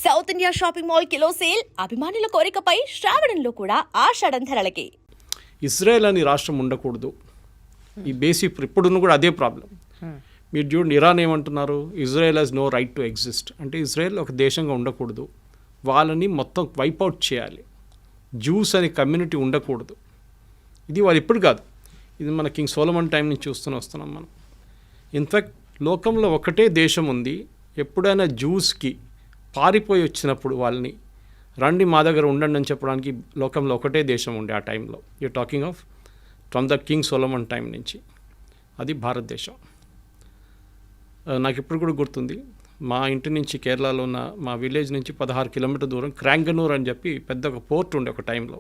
South India shopping mall kilo sale అభిమానుల కోరికపై శ్రావణంలో కూడా ఆషాఢం ధరలకి. Israel అని రాష్ట్రం ఉండకూడదు. ఈ బేసిక్ ఇప్పుడున్న కూడా అదే ప్రాబ్లం. మీరు చూడండి, ఇరాన్ ఏమంటున్నారు, Israel has no right to exist. అంటే ఇజ్రాయెల్ ఒక దేశంగా ఉండకూడదు, వాళ్ళని మొత్తం వైపౌట్ చేయాలి, జ్యూస్ అనే కమ్యూనిటీ ఉండకూడదు. ఇది వాళ్ళు ఇప్పుడు కాదు, ఇది మన కింగ్ సోలమన్ టైం నుంచి వస్తున్నాం మనం. ఇన్ఫ్యాక్ట్ లోకంలో ఒకటే దేశం ఉంది, ఎప్పుడైనా జ్యూస్కి పారిపోయి వచ్చినప్పుడు వాళ్ళని రండి మా దగ్గర ఉండండి అని చెప్పడానికి లోకంలో ఒకటే దేశం ఉండే ఆ టైంలో. You talking of from the king Solomon time నుంచి, అది భారతదేశం. నాకు ఇప్పుడు కూడా గుర్తుంది, మా ఇంటి నుంచి కేరళలో ఉన్న మా విలేజ్ నుంచి 16 కిలోమీటర్ దూరం క్రాంగనూర్ అని చెప్పి పెద్ద ఒక పోర్ట్ ఉండే ఒక టైంలో.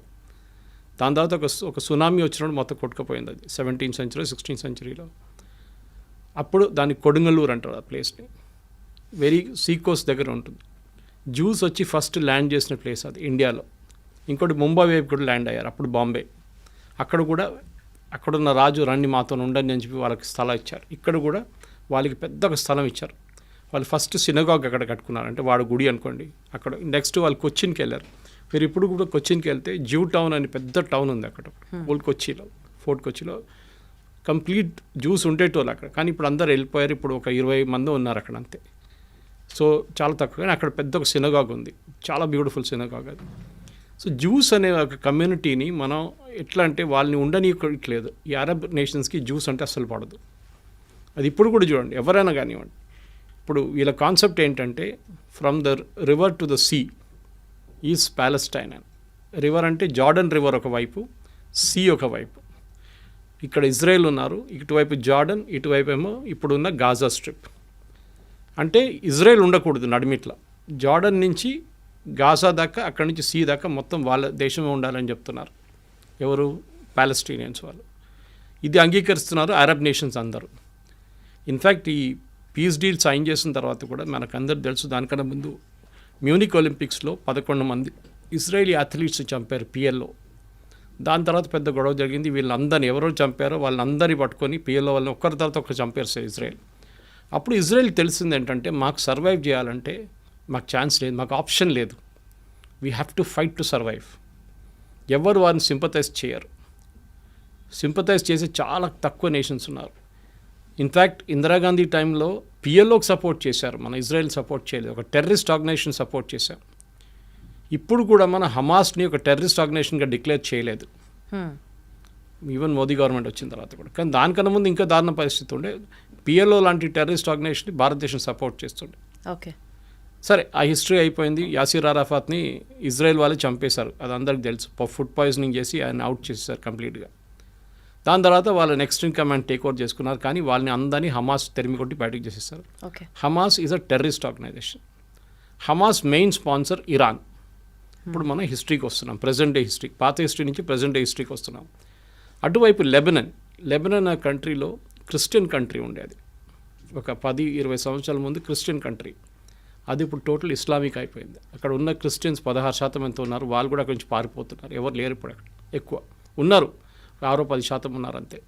దాని తర్వాత ఒక సునామీ వచ్చినప్పుడు మొత్తం కొట్టుకుపోయింది. అది 17th century 16th centuryలో. అప్పుడు దాన్ని కొడుంగలూరు అంటారు ఆ ప్లేస్ని. వెరీ సీకోస్ట్ దగ్గర ఉంటుంది. జ్యూస్ వచ్చి ఫస్ట్ ల్యాండ్ చేసిన ప్లేస్ అది ఇండియాలో. ఇంకోటి ముంబై వైపు కూడా ల్యాండ్ అయ్యారు, అప్పుడు బాంబే. అక్కడ కూడా అక్కడున్న రాజు రండి మాతో ఉండండి అని చెప్పి వాళ్ళకి స్థలం ఇచ్చారు. ఇక్కడ కూడా వాళ్ళకి పెద్ద ఒక స్థలం ఇచ్చారు. వాళ్ళు ఫస్ట్ సినగాగ్ అక్కడ కట్టుకున్నారు, అంటే వాడు గుడి అనుకోండి. అక్కడ నెక్స్ట్ వాళ్ళు కొచ్చిన్కి వెళ్ళారు. మీరు ఇప్పుడు కూడా కొచ్చిన్కి వెళ్తే జ్యూ టౌన్ అని పెద్ద టౌన్ ఉంది అక్కడ, ఓల్డ్ కొచ్చిలో, ఫోర్ట్ కొచ్చిలో. కంప్లీట్ జ్యూస్ ఉండేటోళ్ళు అక్కడ, కానీ ఇప్పుడు అందరు వెళ్ళిపోయారు. ఇప్పుడు ఒక 20 మంది ఉన్నారు అక్కడ అంతే. సో చాలా తక్కువ, కానీ అక్కడ పెద్ద ఒక సినగాగ్ ఉంది, చాలా బ్యూటిఫుల్ సినగాగ్ అది. సో జ్యూస్ అనే ఒక కమ్యూనిటీని మనం ఎట్లా అంటే వాళ్ళని ఉండనీయట్లేదు. ఈ అరబ్ నేషన్స్కి జ్యూస్ అంటే అస్సలు పడదు. అది ఇప్పుడు కూడా చూడండి, ఎవరైనా కానివ్వండి. ఇప్పుడు వీళ్ళ కాన్సెప్ట్ ఏంటంటే from the river to the sea is Palestine అని. రివర్ అంటే జార్డన్ రివర్ ఒకవైపు, సీ ఒకవైపు. ఇక్కడ ఇజ్రాయెల్ ఉన్నారు, ఇటువైపు జార్డన్, ఇటువైపు ఏమో ఇప్పుడున్న గాజా స్ట్రిప్. అంటే ఇజ్రాయెల్ ఉండకూడదు నడిమిట్లా, జార్డన్ నుంచి గాజా దాకా, అక్కడి నుంచి సీ దాకా మొత్తం వాళ్ళ దేశమే ఉండాలని చెప్తున్నారు ఎవరు, ప్యాలెస్టీనియన్స్ వాళ్ళు. ఇది అంగీకరిస్తున్నారు అరబ్ నేషన్స్ అందరూ. ఇన్ఫ్యాక్ట్ ఈ పీస్ డీల్ సైన్ చేసిన తర్వాత కూడా మనకందరూ తెలుసు, దానికన్నా ముందు మ్యూనిక్ ఒలింపిక్స్లో 11 మంది ఇజ్రాయేలీ అథ్లీట్స్ చంపారు పిఎల్లో. దాని తర్వాత పెద్ద గొడవ జరిగింది. వీళ్ళందరినీ ఎవరో చంపారో వాళ్ళందరినీ పట్టుకొని పిఎల్లో వాళ్ళని ఒక్కరి తర్వాత ఒకరు చంపారు ఇజ్రాయెల్. అప్పుడు ఇజ్రాయెల్ తెలిసింది ఏంటంటే మాకు సర్వైవ్ చేయాలంటే మాకు ఛాన్స్ లేదు, మాకు ఆప్షన్ లేదు, we have to fight to survive. ఎవరు వారిని సింపథైజ్ చేయరు. సింపథైజ్ చేసే చాలా తక్కువ నేషన్స్ ఉన్నారు. ఇన్ఫ్యాక్ట్ ఇందిరాగాంధీ టైంలో పిఎల్ఓకి సపోర్ట్ చేశారు, మన ఇజ్రాయెల్ సపోర్ట్ చేయలేదు. ఒక టెర్రరిస్ట్ ఆర్గనైజేషన్ సపోర్ట్ చేశారు. ఇప్పుడు కూడా మన హమాస్ని ఒక టెర్రరిస్ట్ ఆర్గనైజేషన్గా డిక్లేర్ చేయలేదు, ఈవెన్ మోదీ గవర్నమెంట్ వచ్చిన తర్వాత కూడా. కానీ దానికన్నా ముందు ఇంకా దారుణ పరిస్థితి ఉండే. పిఎల్ఓ లాంటి టెర్రరిస్ట్ ఆర్గనైజేషన్ని భారతదేశం సపోర్ట్ చేస్తుండే. ఓకే, సరే ఆ హిస్టరీ అయిపోయింది. యాసిర్ అరాఫాత్ని ఇజ్రాయెల్ వాళ్ళు చంపేశారు, అది అందరికి తెలుసు. ఫుడ్ పాయిజనింగ్ చేసి ఆయన అవుట్ చేసేసారు కంప్లీట్గా. దాని తర్వాత వాళ్ళు next in command take over చేసుకున్నారు, కానీ వాళ్ళని అందరినీ హమాస్ తెరిమి కొట్టి బయటకు చేసేస్తారు. Hamas is a terrorist organisation. Hamas main sponsor Iran. ఇప్పుడు మనం హిస్టరీకి వస్తున్నాం, ప్రజెంట్ డే హిస్టరీ, పాత హిస్టరీ నుంచి ప్రజెంట్ డే హిస్టరీకి వస్తున్నాం. అటువైపు లెబనన్ ఆ కంట్రీలో క్రిస్టియన్ కంట్రీ ఉండేది. ఒక 10-20 సంవత్సరాల ముందు క్రిస్టియన్ కంట్రీ, అది ఇప్పుడు టోటల్ ఇస్లామిక్ అయిపోయింది. అక్కడ ఉన్న క్రిస్టియన్స్ 16% ఎంత ఉన్నారు, వాళ్ళు కూడా అక్కడి నుంచి పారిపోతున్నారు. ఎవరు లేరు ఇప్పుడు అక్కడ, ఎక్కువ ఉన్నారు 6-10% ఉన్నారు అంతే.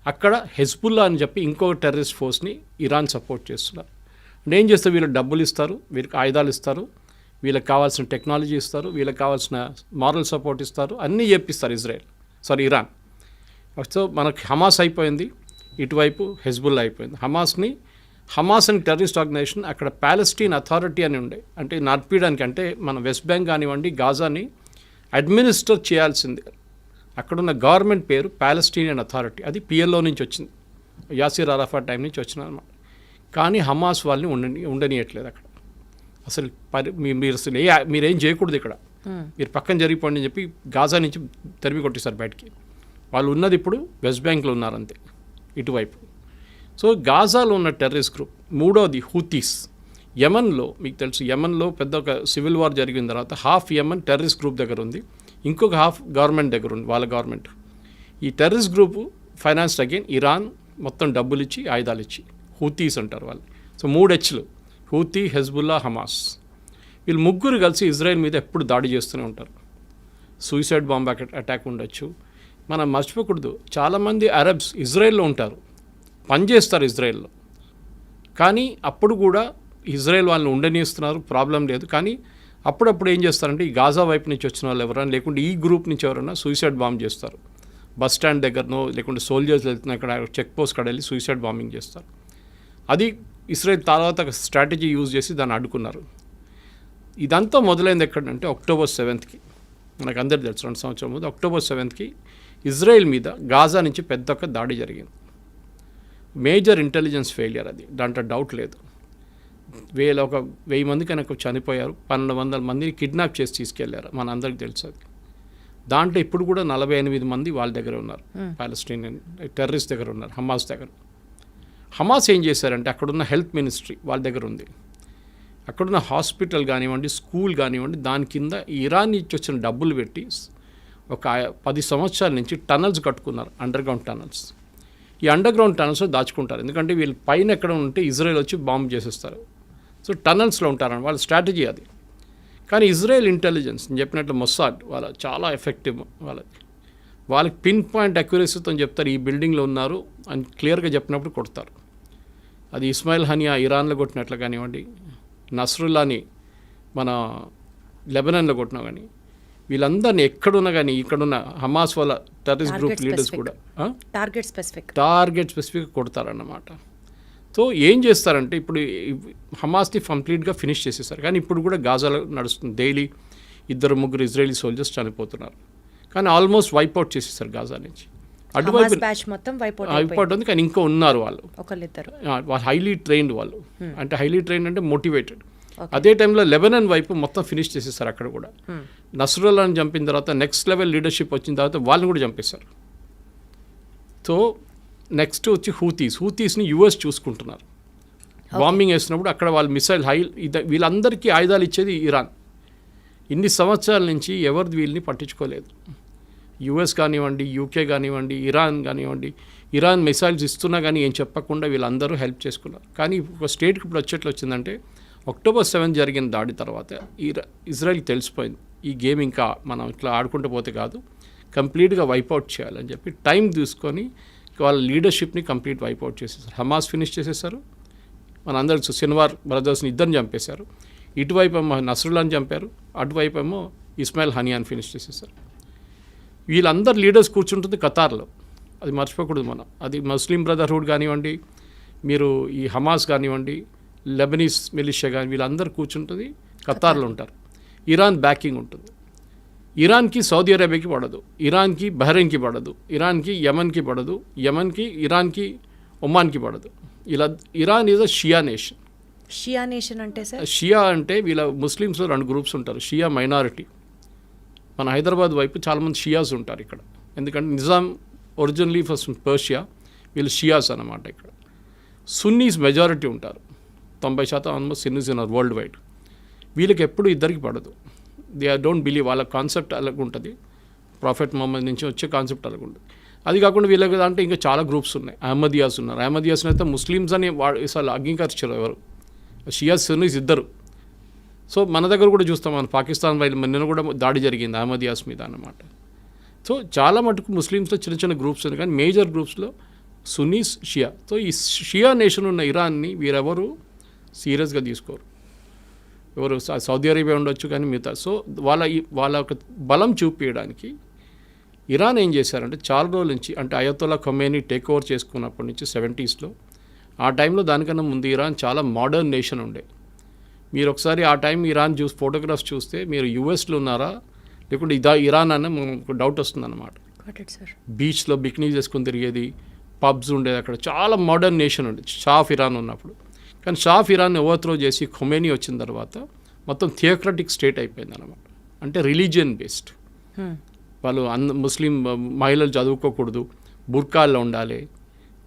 అక్కడ హెజ్బుల్లా అని చెప్పి ఇంకో టెర్రరిస్ట్ ఫోర్స్ని ఇరాన్ సపోర్ట్ చేస్తున్నారు. అంటే ఏం చేస్తారు, వీళ్ళకి డబ్బులు ఇస్తారు, వీళ్ళకి ఆయుధాలు ఇస్తారు, వీళ్ళకి కావాల్సిన టెక్నాలజీ ఇస్తారు, వీళ్ళకి కావాల్సిన మారల్ సపోర్ట్ ఇస్తారు, అన్నీ చెప్పిస్తారు ఇరాన్. సో మనకి హమాస్ అయిపోయింది, ఇటువైపు హెజ్బుల్లా అయిపోయింది. హమాస్ అని టెర్రరిస్ట్ ఆర్గనైజేషన్ అక్కడ ప్యాలెస్టీన్ అథారిటీ అని ఉండే, అంటే నడిపించడానికి, అంటే మన వెస్ట్ బ్యాంక్ కానివ్వండి గాజాని అడ్మినిస్టర్ చేయాల్సింది. అక్కడున్న గవర్నమెంట్ పేరు ప్యాలెస్టీనియన్ అథారిటీ, అది పిఎల్ఓ నుంచి వచ్చింది, యాసిర్ అరాఫాత్ టైం నుంచి వచ్చింది అనమాట. కానీ హమాస్ వాళ్ళని ఉండనియట్లేదు అక్కడ అసలు. మీరు అసలు మీరేం చేయకూడదు ఇక్కడ, మీరు పక్కన జరిగిపోండి అని చెప్పి గాజా నుంచి తరిమి కొట్టేశారు బయటికి. వాళ్ళు ఉన్నది ఇప్పుడు వెస్ట్ బ్యాంక్లో ఉన్నారంతే ఇటువైపు. సో గాజాలో ఉన్న టెర్రరిస్ట్ గ్రూప్. మూడోది హూతీస్. యమన్లో మీకు తెలుసు, యమన్లో పెద్ద ఒక సివిల్ వార్ జరిగిన తర్వాత హాఫ్ యమన్ టెర్రరిస్ట్ గ్రూప్ దగ్గర ఉంది, ఇంకొక హాఫ్ గవర్నమెంట్ దగ్గర ఉంది, వాళ్ళ గవర్నమెంట్. ఈ terrorist group financed again Iran, మొత్తం డబ్బులు ఇచ్చి ఆయుధాలు ఇచ్చి. హూతీస్ అంటారు వాళ్ళు. So 3 H's, Houthi, Hezbollah, Hamas. వీళ్ళు ముగ్గురు కలిసి ఇజ్రాయెల్ మీద ఎప్పుడు దాడి చేస్తూనే ఉంటారు. సూసైడ్ బాంబ్ అటాక్ ఉండొచ్చు. మనం మర్చిపోకూడదు, చాలామంది అరబ్స్ ఇజ్రాయెల్లో ఉంటారు, పనిచేస్తారు ఇజ్రాయెల్లో, కానీ అప్పుడు కూడా ఇజ్రాయెల్ వాళ్ళని ఉండనిస్తున్నారు, ప్రాబ్లం లేదు. కానీ అప్పుడప్పుడు ఏం చేస్తారంటే ఈ గాజా వైపు నుంచి వచ్చిన వాళ్ళు ఎవరైనా లేకుంటే ఈ గ్రూప్ నుంచి ఎవరైనా సూసైడ్ బాంబ్ చేస్తారు. బస్ స్టాండ్ దగ్గరనో లేకుంటే సోల్జర్స్ వెళ్తున్న అక్కడ చెక్ పోస్ట్ కాడ వెళ్ళి సూసైడ్ బాంబింగ్ చేస్తారు. అది ఇస్రాయెల్ తర్వాత స్ట్రాటజీ యూజ్ చేసి దాన్ని అడ్డుకున్నారు. ఇదంతా మొదలైంది ఎక్కడంటే October 7th మనకు అందరికీ తెలుసు, 2 సంవత్సరాల ముందు October 7th ఇజ్రాయెల్ మీద గాజా నుంచి పెద్ద ఒక దాడి జరిగింది. మేజర్ ఇంటెలిజెన్స్ ఫెయిలియర్ అది, దాంట్లో డౌట్ లేదు. 1000 మంది కనుక చనిపోయారు, 1200 మందిని కిడ్నాప్ చేసి తీసుకెళ్లారు, మన అందరికీ తెలుసు అది. దాంట్లో ఇప్పుడు కూడా 48 మంది వాళ్ళ దగ్గర ఉన్నారు, పాలస్టీనియన్ టెర్రరిస్ట్ దగ్గర ఉన్నారు, హమాస్ దగ్గర. హమాస్ ఏం చేశారంటే అక్కడున్న హెల్త్ మినిస్ట్రీ వాళ్ళ దగ్గర ఉంది, అక్కడున్న హాస్పిటల్ కానివ్వండి, స్కూల్ కానివ్వండి, దాని కింద ఇరాన్ నుంచి వచ్చిన డబ్బులు పెట్టి ఒక 10 సంవత్సరాల నుంచి టనల్స్ కట్టుకున్నారు, అండర్ గ్రౌండ్ టనల్స్. ఈ అండర్ గ్రౌండ్ టనల్స్లో దాచుకుంటారు, ఎందుకంటే వీళ్ళు పైన ఎక్కడ ఉంటే ఇజ్రాయెల్ వచ్చి బాంబు చేసేస్తారు. సో టనల్స్లో ఉంటారని వాళ్ళ స్ట్రాటజీ అది. కానీ ఇజ్రాయెల్ ఇంటెలిజెన్స్ నేను చెప్పినట్లు మొస్సాడ్ వాళ్ళ చాలా ఎఫెక్టివ్, వాళ్ళకి పిన్ పాయింట్ అక్యురసీతో చెప్తారు ఈ బిల్డింగ్లో ఉన్నారు అని క్లియర్గా చెప్పినప్పుడు కొడతారు. అది ఇస్మాయిల్ హనియా ఇరాన్లో కొట్టినట్లు కానివ్వండి, నస్రుల్లాని మన లెబనాన్లో కొట్టినా కానీ, వీళ్ళందరినీ ఎక్కడున్నా కానీ ఇక్కడున్న హమాస్ వాళ్ళ టెర్రరిస్ట్ గ్రూప్ లీడర్స్ కూడా టార్గెట్ స్పెసిఫిక్ కొడతారన్నమాట. సో ఏం చేస్తారంటే ఇప్పుడు హమాస్ని కంప్లీట్గా ఫినిష్ చేసేసారు. కానీ ఇప్పుడు కూడా గాజాలో నడుస్తుంది, డైలీ 2-3 ఇజ్రాయలీ సోల్జర్స్ చనిపోతున్నారు. కానీ ఆల్మోస్ట్ వైప్అవుట్ చేసేసారు గాజా నుంచి. అటువైపు వైప్అవుట్ ఉంది, కానీ ఇంకా ఉన్నారు వాళ్ళు హైలీ ట్రైన్డ్ వాళ్ళు, అంటే హైలీ ట్రైన్డ్ అంటే మోటివేటెడ్. అదే టైంలో లెబనాన్ వైపు మొత్తం ఫినిష్ చేసేసారు అక్కడ కూడా. నస్రుల్లాని చంపిన తర్వాత నెక్స్ట్ లెవెల్ లీడర్షిప్ వచ్చిన తర్వాత వాళ్ళని కూడా చంపేశారు. సో నెక్స్ట్ వచ్చి హూతీస్ని యుఎస్ చూసుకుంటున్నారు. బాంబింగ్ వేసినప్పుడు అక్కడ వాళ్ళు మిసైల్ వీళ్ళందరికీ ఆయుధాలు ఇచ్చేది ఇరాన్. ఇన్ని సంవత్సరాల నుంచి ఎవరు వీళ్ళని పట్టించుకోలేదు. యుఎస్ కానివ్వండి, యూకే కానివ్వండి, ఇరాన్ కానివ్వండి, ఇరాన్ మిసైల్స్ ఇస్తున్నా కానీ ఏం చెప్పకుండా వీళ్ళందరూ హెల్ప్ చేసుకున్నారు. కానీ ఒక స్టేట్కి ఇప్పుడు వచ్చేట్లు వచ్చిందంటే October 7 జరిగిన దాడి తర్వాత ఇజ్రాయెల్కి తెలిసిపోయింది ఈ గేమ్ ఇంకా మనం ఇట్లా ఆడుకుంటూ పోతే కాదు, కంప్లీట్గా వైప్అవుట్ చేయాలని చెప్పి టైం తీసుకొని వాళ్ళ లీడర్షిప్ని కంప్లీట్ వైప్అవుట్ చేసేసారు. హమాస్ ఫినిష్ చేసేసారు, మన అందరికి సిన్వార్ బ్రదర్స్ని ఇద్దరిని చంపేశారు. ఇటువైపు ఏమో నస్రుల్లాని చంపారు, అటువైపు ఏమో ఇస్మాయిల్ హనియాని ఫినిష్ చేసేసారు. వీళ్ళందరు లీడర్స్ కూర్చుంటుంది ఖతార్లో, అది మర్చిపోకూడదు మనం. అది ముస్లిం బ్రదర్హుడ్ కానివ్వండి, మీరు ఈ హమాస్ కానివ్వండి, లెబనీస్ మిలిషియా కానీ వీళ్ళందరూ కూర్చుంటుంది ఖతార్లో ఉంటారు. ఇరాన్ బ్యాకింగ్ ఉంటుంది. ఇరాన్కి సౌదీ అరేబియాకి పడదు, ఇరాన్కి బహ్రెయిన్కి పడదు, ఇరాన్కి యమన్కి పడదు, యమన్కి ఇరాన్కి ఒమాన్కి పడదు. ఇలా Iran is a Shia nation. Shia nation అంటే సార్, షియా అంటే వీళ్ళ ముస్లిమ్స్లో 2 గ్రూప్స్ ఉంటారు. షియా మైనారిటీ, మన హైదరాబాద్ వైపు చాలామంది షియాస్ ఉంటారు ఇక్కడ, ఎందుకంటే నిజాం ఒరిజినలీ ఫస్ట్ పర్షియా, వీళ్ళు షియాస్ అన్నమాట. ఇక్కడ సున్నీస్ మెజారిటీ ఉంటారు, 90% ఆల్మోస్ట్ సున్నీస్ ఉన్నారు వరల్డ్ వైడ్. వీళ్ళకి ఎప్పుడు ఇద్దరికి పడదు, దే డోంట్ బిలీవ్, వాళ్ళ కాన్సెప్ట్ అలాగ ఉంటుంది, ప్రాఫెట్ మొహమ్మద్ నుంచి వచ్చే కాన్సెప్ట్ అలాగ ఉంటుంది. అది కాకుండా వీళ్ళకి అంటే ఇంకా చాలా గ్రూప్స్ ఉన్నాయి. అహ్మదియాస్ ఉన్నారు, అహ్మదియాస్ని అయితే ముస్లిమ్స్ అని అసలు అంగీకరించారు ఎవరు, షియాస్ సున్నీస్ ఇద్దరు. సో మన దగ్గర కూడా చూస్తాం, మన పాకిస్తాన్ వైపు నిన్న కూడా దాడి జరిగింది అహ్మదియాస్ మీద అన్నమాట. సో చాలా మటుకు ముస్లిమ్స్లో చిన్న చిన్న గ్రూప్స్ ఉన్నాయి, కానీ మేజర్ గ్రూప్స్లో సున్నీస్, షియా. సో ఈ షియా నేషన్ ఉన్న ఇరాన్ని వీరెవరు సీరియస్గా తీసుకోరు. ఎవరు సౌదీ అరేబియా ఉండొచ్చు కానీ మిగతా. సో వాళ్ళ ఒక బలం చూపించడానికి ఇరాన్ ఏం చేశారంటే చాలా రోజుల నుంచి, అంటే అయతొల్లా ఖొమేనీ టేక్ ఓవర్ చేసుకున్నప్పటి నుంచి 70s ఆ టైంలో దానికన్నా ముందు ఇరాన్ చాలా మోడర్న్ నేషన్ ఉండే. మీరు ఒకసారి ఆ టైం ఇరాన్ ఫోటోగ్రాఫ్స్ చూస్తే మీరు యూఎస్లో ఉన్నారా లేకుంటే ఇరాన్ అన్న మనకు డౌట్ వస్తుందన్నమాట. బీచ్లో బికినీ చేసుకుని తిరిగేది, పబ్స్ ఉండేది, అక్కడ చాలా మోడర్న్ నేషన్ ఉండేది షా ఆఫ్ ఇరాన్ ఉన్నప్పుడు. కానీ షా ఆఫ్ ఇరాన్ ఓవర్త్రో చేసి ఖొమేనీ వచ్చిన తర్వాత మొత్తం థియోక్రటిక్ స్టేట్ అయిపోయింది అన్నమాట. అంటే రిలీజియన్ బేస్డ్, వాళ్ళు ముస్లిం మహిళలు చదువుకోకూడదు, బుర్కాల్లో ఉండాలి,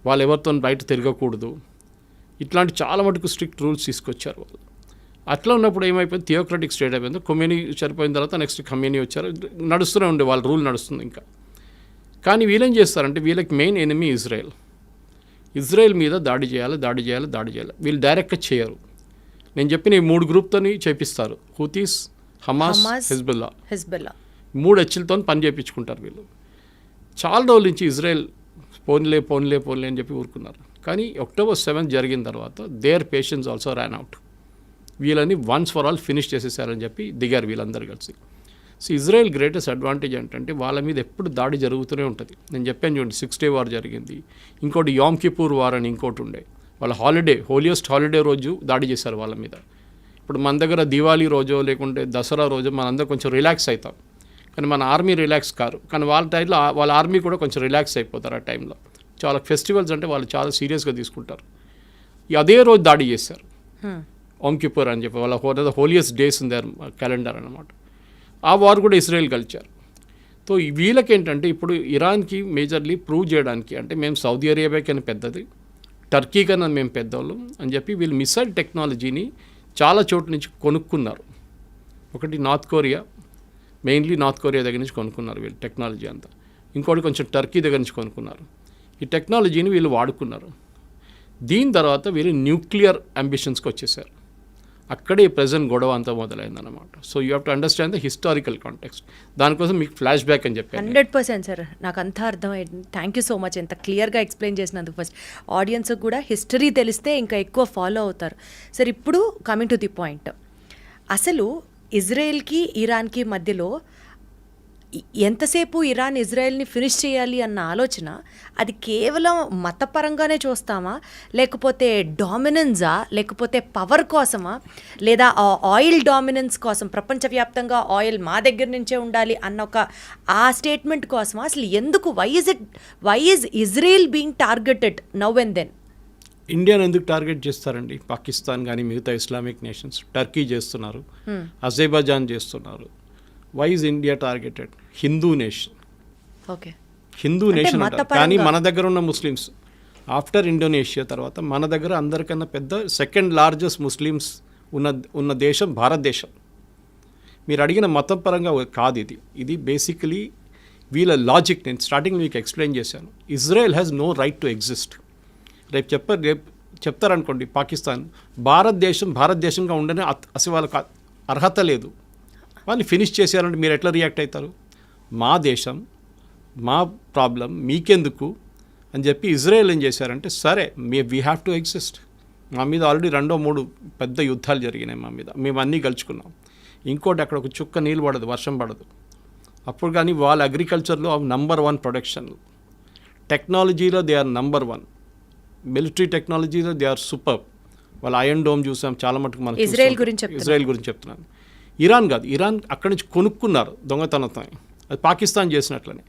వాళ్ళు ఎవరితో బయట తిరగకూడదు, ఇట్లాంటి చాలా మటుకు స్ట్రిక్ట్ రూల్స్ తీసుకొచ్చారు వాళ్ళు. అట్లా ఉన్నప్పుడు ఏమైపోయింది, థియోక్రటిక్ స్టేట్ అయిపోయింది. ఖొమేనీ చనిపోయిన తర్వాత నెక్స్ట్ ఖొమేనీ వచ్చారు, నడుస్తూనే ఉండే వాళ్ళ రూల్ నడుస్తుంది ఇంకా. కానీ వీళ్ళేం చేస్తారంటే వీళ్ళకి మెయిన్ ఎనిమీ ఇజ్రాయెల్ మీద దాడి చేయాలి. వీళ్ళు డైరెక్ట్గా చేయరు. నేను చెప్పిన ఈ 3 గ్రూప్తోని చేపిస్తారు, హూతీస్, హమాస్, హెజ్బుల్లా 3 హెచ్లతో పని చేయించుకుంటారు వీళ్ళు. చాలా రోజుల నుంచి ఇజ్రాయెల్ పోన్లే అని చెప్పి ఊరుకున్నారు. కానీ October 7 జరిగిన తర్వాత their patience also ran out. వీళ్ళని వన్స్ ఫర్ ఆల్ ఫినిష్ చేసేసారని చెప్పి దిగారు వీళ్ళందరూ కలిసి. సో ఇజ్రాయెల్ గ్రేటెస్ట్ అడ్వాంటేజ్ ఏంటంటే వాళ్ళ మీద ఎప్పుడు దాడి జరుగుతూనే ఉంటుంది. నేను చెప్పాను చూడండి, 6 Day వార్ జరిగింది, ఇంకోటి యామ్ కిపూర్ వార్ అని ఇంకోటి ఉండే. వాళ్ళ హాలిడే, హోలియెస్ట్ హాలిడే రోజు దాడి చేశారు వాళ్ళ మీద. ఇప్పుడు మన దగ్గర దివాళీ రోజో లేకుంటే దసరా రోజు మనందరం కొంచెం రిలాక్స్ అవుతాం, కానీ మన ఆర్మీ రిలాక్స్ కారు. కానీ వాళ్ళ టైంలో వాళ్ళ ఆర్మీ కూడా కొంచెం రిలాక్స్ అయిపోతారు ఆ టైంలో. చాలా ఫెస్టివల్స్ అంటే వాళ్ళు చాలా సీరియస్గా తీసుకుంటారు. అదే రోజు దాడి చేశారు, ఓమ్ కిపూర్ అని చెప్పి. వాళ్ళ holiest days in their calendar అనమాట. ఆ వార్ కూడా ఇజ్రాయెల్ గెలిచారు. సో వీళ్ళకేంటంటే ఇప్పుడు ఇరాన్కి మేజర్లీ ప్రూవ్ చేయడానికి, అంటే మేము సౌదీ అరేబియా కన్నా పెద్దది, టర్కీ కన్నా మేము పెద్దవాళ్ళం అని చెప్పి వీళ్ళు మిసైల్ టెక్నాలజీని చాలా చోట్ల నుంచి కొనుక్కున్నారు. ఒకటి north Korea, mainly north Korea దగ్గర నుంచి కొనుక్కున్నారు వీళ్ళు టెక్నాలజీ అంతా. ఇంకోటి కొంచెం టర్కీ దగ్గర నుంచి కొనుక్కున్నారు. ఈ టెక్నాలజీని వీళ్ళు వాడుకున్నారు. దీని తర్వాత వీళ్ళు న్యూక్లియర్ అంబిషన్స్కి వచ్చేసారు. అక్కడే ప్రజెంట్ గొడవ అంతా మొదలైందన్నమాట. So you have to understand the historical context. దానికోసం మీకు ఫ్లాష్ బ్యాక్ అని చెప్పాను. 100% సార్, నాకు అంతా అర్థమైంది. థ్యాంక్ యూ సో మచ్ ఎంత క్లియర్గా ఎక్స్ప్లెయిన్ చేసినందుకు. ఫస్ట్ ఆడియన్స్కి కూడా హిస్టరీ తెలిస్తే ఇంకా ఎక్కువ ఫాలో అవుతారు. సార్ ఇప్పుడు కమింగ్ టు ది పాయింట్, అసలు ఇజ్రాయెల్కి ఇరాన్కి మధ్యలో ఎంతసేపు ఇరాన్ ఇజ్రాయెల్ని ఫినిష్ చేయాలి అన్న ఆలోచన, అది కేవలం మతపరంగానే చూస్తామా, లేకపోతే డామినెన్సా, లేకపోతే పవర్ కోసమా, లేదా ఆయిల్ డామినెన్స్ కోసం, ప్రపంచవ్యాప్తంగా ఆయిల్ మా దగ్గర నుంచే ఉండాలి అన్న ఒక ఆ స్టేట్మెంట్ కోసమా? అసలు ఎందుకు, why is Israel being targeted now and then? ఇండియాని ఎందుకు టార్గెట్ చేస్తారండి? పాకిస్తాన్ కానీ మిగతా ఇస్లామిక్ నేషన్స్, టర్కీ చేస్తున్నారు, అజర్బైజాన్ చేస్తున్నారు. Why is India targeted? Hindu nation, okay, Hindu nation అంటారు. కానీ మన దగ్గర ఉన్న ముస్లిమ్స్ ఆఫ్టర్ ఇండోనేషియా తర్వాత మన దగ్గర అందరికన్నా పెద్ద సెకండ్ లార్జెస్ట్ ముస్లిమ్స్ ఉన్న దేశం భారతదేశం. మీరు అడిగిన మతం పరంగా కాదు ఇది బేసికలీ వీళ్ళ లాజిక్. నేను స్టార్టింగ్ మీకు ఎక్స్ప్లెయిన్ చేశాను. Israel has no right to exist. రేపు చెప్తారనుకోండి పాకిస్తాన్, భారతదేశంగా ఉండనే అసలు వాళ్ళకి అర్హత లేదు, వాళ్ళని ఫినిష్ చేసేయాలంటే మీరు ఎట్లా రియాక్ట్ అవుతారు? మా దేశం, మా ప్రాబ్లం మీకెందుకు అని చెప్పి ఇజ్రాయెల్ ఏం చేశారంటే, సరే వీ హ్యావ్ టు ఎగ్జిస్ట్. మా మీద ఆల్రెడీ 2-3 పెద్ద యుద్ధాలు జరిగినాయి మా మీద, మేము అన్నీ గెలుచుకున్నాం. ఇంకోటి అక్కడ ఒక చుక్క నీళ్ళు పడదు, వర్షం పడదు. అప్పుడు కానీ వాళ్ళ అగ్రికల్చర్లో నంబర్ 1 ప్రొడక్షన్, టెక్నాలజీలో దే ఆర్ నంబర్ 1, మిలిటరీ టెక్నాలజీలో దే ఆర్ సూపర్. వాళ్ళ ఐరన్ డోమ్ చూసాం చాలా మటుకు. మనం ఇజ్రాయెల్ గురించి చెప్తున్నాను. ఇరాన్ కాదు, ఇరాన్ అక్కడి నుంచి కొనుక్కున్నారు దొంగతనంతో. అది పాకిస్తాన్ చేసినట్లనే.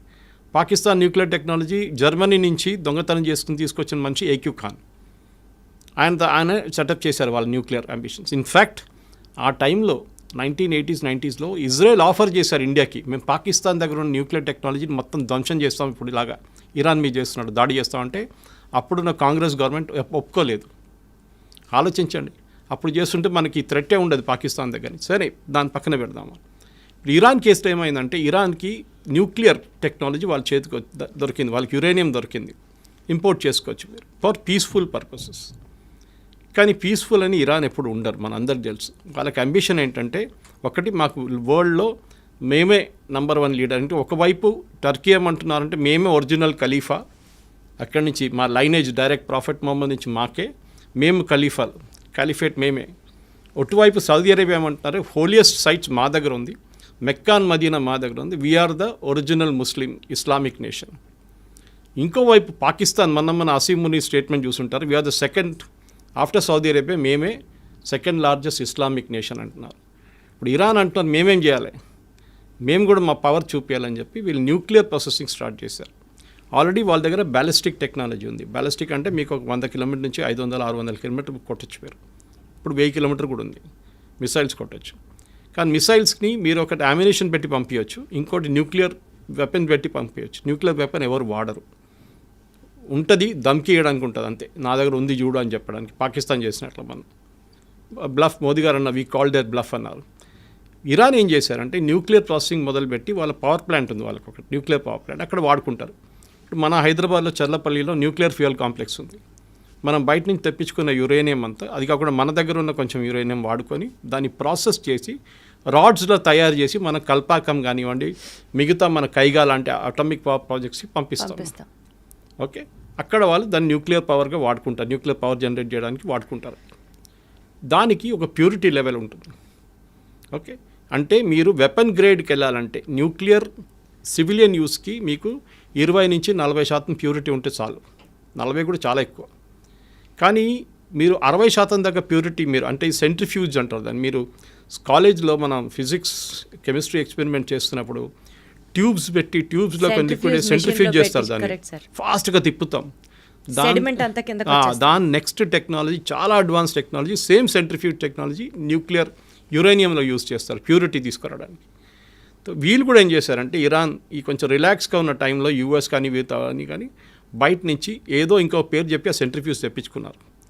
పాకిస్తాన్ న్యూక్లియర్ టెక్నాలజీ జర్మనీ నుంచి దొంగతనం చేసుకుని తీసుకొచ్చిన మనిషి ఏక్యూ ఖాన్. ఆయన సెటప్ చేశారు వాళ్ళ న్యూక్లియర్ అంబిషన్స్. ఇన్ఫ్యాక్ట్ ఆ టైంలో 1980s 90sలో ఇజ్రాయెల్ ఆఫర్ చేశారు ఇండియాకి, మేము పాకిస్తాన్ దగ్గర ఉన్న న్యూక్లియర్ టెక్నాలజీని మొత్తం ధ్వంసం చేస్తాం, ఇప్పుడు ఇలాగా ఇరాన్ మీద చేస్తున్నాడు, దాడి చేస్తామంటే అప్పుడున్న కాంగ్రెస్ గవర్నమెంట్ ఒప్పుకోలేదు. ఆలోచించండి, అప్పుడు చేస్తుంటే మనకి థ్రెట్టే ఉండదు పాకిస్తాన్ దగ్గర. సరే దాని పక్కన పెడదాము. ఇప్పుడు ఇరాన్ కేసులో ఏమైందంటే, ఇరాన్కి న్యూక్లియర్ టెక్నాలజీ వాళ్ళ చేతికి దొరికింది, వాళ్ళకి యురేనియం దొరికింది, ఇంపోర్ట్ చేసుకోవచ్చు మీరు ఫర్ పీస్ఫుల్ పర్పసెస్. కానీ పీస్ఫుల్ అని ఇరాన్ ఎప్పుడు ఉండరు, మన అందరికి తెలుసు. వాళ్ళకి అంబిషన్ ఏంటంటే, ఒకటి మాకు వరల్డ్లో మేమే నంబర్ 1 లీడర్. అంటే ఒకవైపు టర్కీ ఏమంటున్నారంటే మేమే ఒరిజినల్ ఖలీఫా, అక్కడి నుంచి మా లైనేజ్ డైరెక్ట్ ప్రాఫెట్ మొహమ్మద్ నుంచి మాకే, మేము ఖలీఫేట్ మేమే. ఒటువైపు సౌదీ అరేబియా ఏమంటున్నారు, హోలియెస్ట్ సైట్స్ మా దగ్గర ఉంది, మెక్కాన్ మదీనా మా దగ్గర ఉంది, we're the original Muslim Islamic nation. ఇంకోవైపు పాకిస్తాన్, మన అసీం ముని స్టేట్మెంట్ చూసుంటారు, we're the second after Saudi Arabia, మేమే సెకండ్ లార్జెస్ట్ ఇస్లామిక్ నేషన్ అంటున్నారు. ఇప్పుడు ఇరాన్ అంటున్నారు మేమేం చేయాలి, మేము కూడా మా పవర్ చూపించాలని చెప్పి వీళ్ళు న్యూక్లియర్ ప్రాసెసింగ్ స్టార్ట్ చేశారు. ఆల్రెడీ వాళ్ళ దగ్గర బ్యాలిస్టిక్ టెక్నాలజీ ఉంది. బ్యాలిస్టిక్ అంటే మీకు ఒక 100 కిలోమీటర్ నుంచి 500-600 కిలోమీటర్ కొట్టచ్చు మీరు. ఇప్పుడు 1000 కిలోమీటర్ కూడా ఉంది, మిసైల్స్ కొట్టచ్చు. కానీ మిసైల్స్ని మీరు ఒకటి అమ్యునిషన్ పెట్టి పంపించవచ్చు, ఇంకోటి న్యూక్లియర్ వెపన్ పెట్టి పంపించవచ్చు. న్యూక్లియర్ వెపన్ ఎవరు వాడరు, ఉంటుంది దమ్కి ఇవ్వడానికి ఉంటుంది అంతే, నా దగ్గర ఉంది చూడు అని చెప్పడానికి. పాకిస్తాన్ చేసినట్లు మనం బ్లఫ్, మోదీ గారు అన్న వీ కాల్ దట్ బ్లఫ్ అన్నారు. ఇరాన్ ఏం చేశారంటే న్యూక్లియర్ ప్రాసెసింగ్ మొదలుపెట్టి వాళ్ళ పవర్ ప్లాంట్ ఉంది, వాళ్ళకి ఒక న్యూక్లియర్ పవర్ ప్లాంట్ అక్కడ వాడుకుంటారు. ఇప్పుడు మన హైదరాబాద్లో చర్లపల్లిలో న్యూక్లియర్ ఫ్యూయల్ కాంప్లెక్స్ ఉంది. మనం బయట నుంచి తెప్పించుకున్న యురేనియం అంతా, అది కాకుండా మన దగ్గర ఉన్న కొంచెం యురేనియం వాడుకొని దాన్ని ప్రాసెస్ చేసి రాడ్స్లో తయారు చేసి మన కల్పాకం కానివ్వండి, మిగతా మన కైగా లాంటి అటామిక్ పవర్ ప్రాజెక్ట్స్కి పంపిస్తాం. ఓకే, అక్కడ వాళ్ళు దాన్ని న్యూక్లియర్ పవర్గా వాడుకుంటారు, న్యూక్లియర్ పవర్ జనరేట్ చేయడానికి వాడుకుంటారు. దానికి ఒక ప్యూరిటీ లెవెల్ ఉంటుంది. ఓకే, అంటే మీరు వెపన్ గ్రేడ్కి వెళ్ళాలంటే న్యూక్లియర్ సివిలియన్ యూస్కి మీకు 20-40% ప్యూరిటీ ఉంటే చాలు. 40 కూడా చాలా ఎక్కువ. కానీ మీరు 60% దాకా ప్యూరిటీ మీరు అంటే ఈ సెంట్రిఫ్యూజ్ అంటారు దాన్ని. మీరు కాలేజ్లో మనం ఫిజిక్స్ కెమిస్ట్రీ ఎక్స్పెరిమెంట్ చేస్తున్నప్పుడు ట్యూబ్స్ పెట్టి ట్యూబ్స్లో లిక్విడ్ సెంట్రిఫ్యూజ్ చేస్తారు దాన్ని, ఫాస్ట్గా తిప్పుతాం. Sediment అంతా కిందకి దాని నెక్స్ట్ టెక్నాలజీ చాలా advance technology, same centrifuge technology nuclear యురేనియంలో యూజ్ చేస్తారు ప్యూరిటీ తీసుకురావడానికి. వీళ్ళు కూడా ఏం చేశారంటే ఇరాన్ ఈ కొంచెం రిలాక్స్గా ఉన్న టైంలో యూఎస్ కానీ కానీ బయట నుంచి ఏదో ఇంకో పేరు చెప్పి ఆ సెంట్రిఫ్యూజ్ తెప్పించుకున్నారు.